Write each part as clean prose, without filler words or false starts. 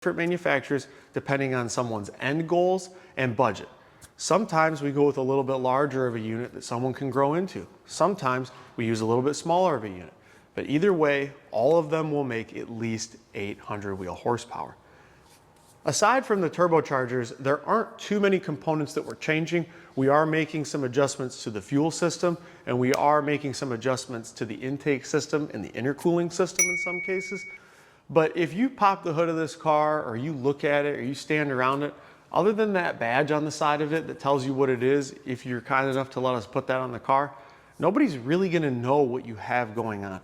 different manufacturers depending on someone's end goals and budget. Sometimes we go with a little bit larger of a unit that someone can grow into. Sometimes we use a little bit smaller of a unit. But either way, all of them will make at least 800 wheel horsepower. Aside from the turbochargers, there aren't too many components that we're changing. We are making some adjustments to the fuel system, and we are making some adjustments to the intake system and the intercooling system in some cases. But if you pop the hood of this car, or you look at it, or you stand around it, other than that badge on the side of it that tells you what it is, if you're kind enough to let us put that on the car, nobody's really gonna know what you have going on.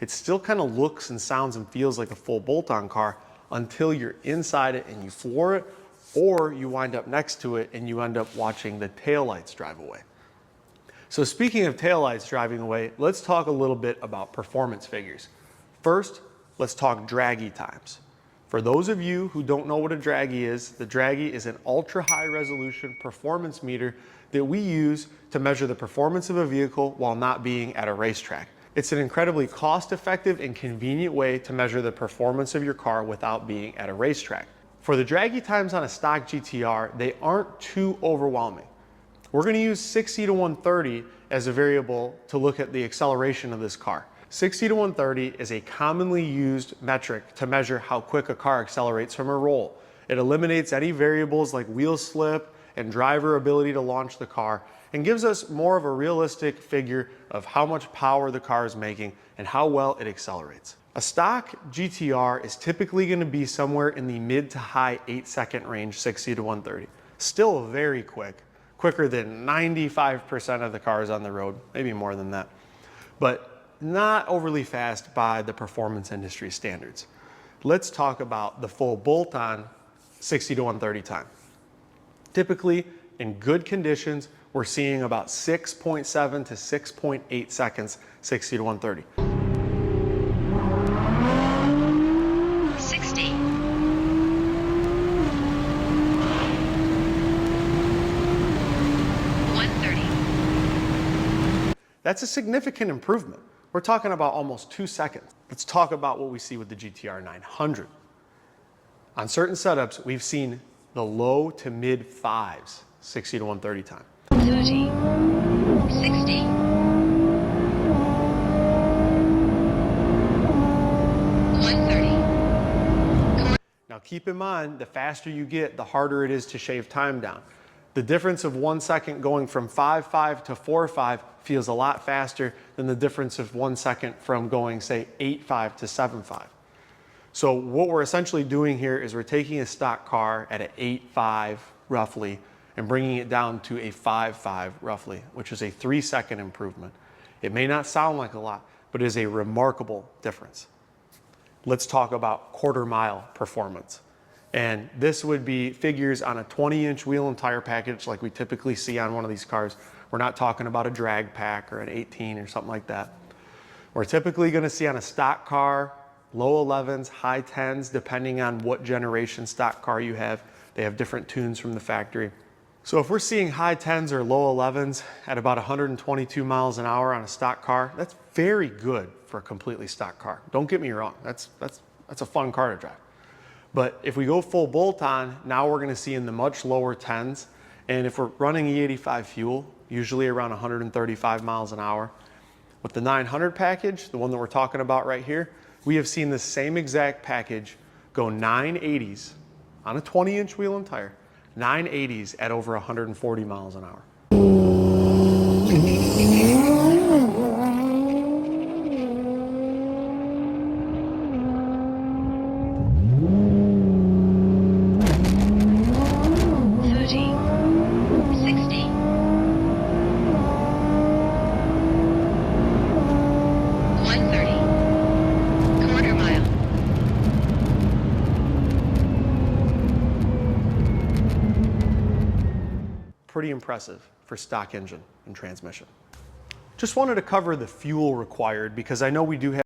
It still kind of looks and sounds and feels like a full bolt-on car until you're inside it and you floor it, or you wind up next to it and you end up watching the taillights drive away. So speaking of taillights driving away, let's talk a little bit about performance figures. First, let's talk draggy times. For those of you who don't know what a draggy is, the draggy is an ultra high resolution performance meter that we use to measure the performance of a vehicle while not being at a racetrack. It's an incredibly cost-effective and convenient way to measure the performance of your car without being at a racetrack. For the draggy times on a stock GTR, they aren't too overwhelming. We're going to use 60 to 130 as a variable to look at the acceleration of this car. 60 to 130 is a commonly used metric to measure how quick a car accelerates from a roll. It eliminates any variables like wheel slip and driver ability to launch the car, and gives us more of a realistic figure of how much power the car is making and how well it accelerates. A stock GTR is typically going to be somewhere in the mid to high 8-second range, 60 to 130. Still very quick, quicker than 95% of the cars on the road, maybe more than that, but not overly fast by the performance industry standards. Let's talk about the full bolt-on 60 to 130 time. Typically, in good conditions, we're seeing about 6.7 to 6.8 seconds, 60 to 130. 60. 130. That's a significant improvement. We're talking about almost 2 seconds. Let's talk about what we see with the GTR 900. On certain setups, we've seen the low to mid 5s, 60 to 130 time. 30, 60. Now keep in mind, the faster you get, the harder it is to shave time down. The difference of 1 second going from 5.5 to 4.5 feels a lot faster than the difference of 1 second from going, say, 8.5 to 7.5. So what we're essentially doing here is we're taking a stock car at an 8.5 roughly and bringing it down to a 5.5 roughly, which is a 3-second improvement. It may not sound like a lot, but it is a remarkable difference. Let's talk about quarter mile performance. And this would be figures on a 20-inch wheel and tire package like we typically see on one of these cars. We're not talking about a drag pack or an 18 or something like that. We're typically gonna see on a stock car, low 11s, high 10s, depending on what generation stock car you have. They have different tunes from the factory. So if we're seeing high 10s or low 11s at about 122 miles an hour on a stock car, that's very good for a completely stock car. Don't get me wrong, that's a fun car to drive. But if we go full bolt-on, now we're gonna see in the much lower 10s, and if we're running E85 fuel, usually around 135 miles an hour. With the 900 package, the one that we're talking about right here, we have seen the same exact package go 980s on a 20-inch wheel and tire, 980s at over 140 miles an hour. Pretty impressive for stock engine and transmission. Just wanted to cover the fuel required because I know we do have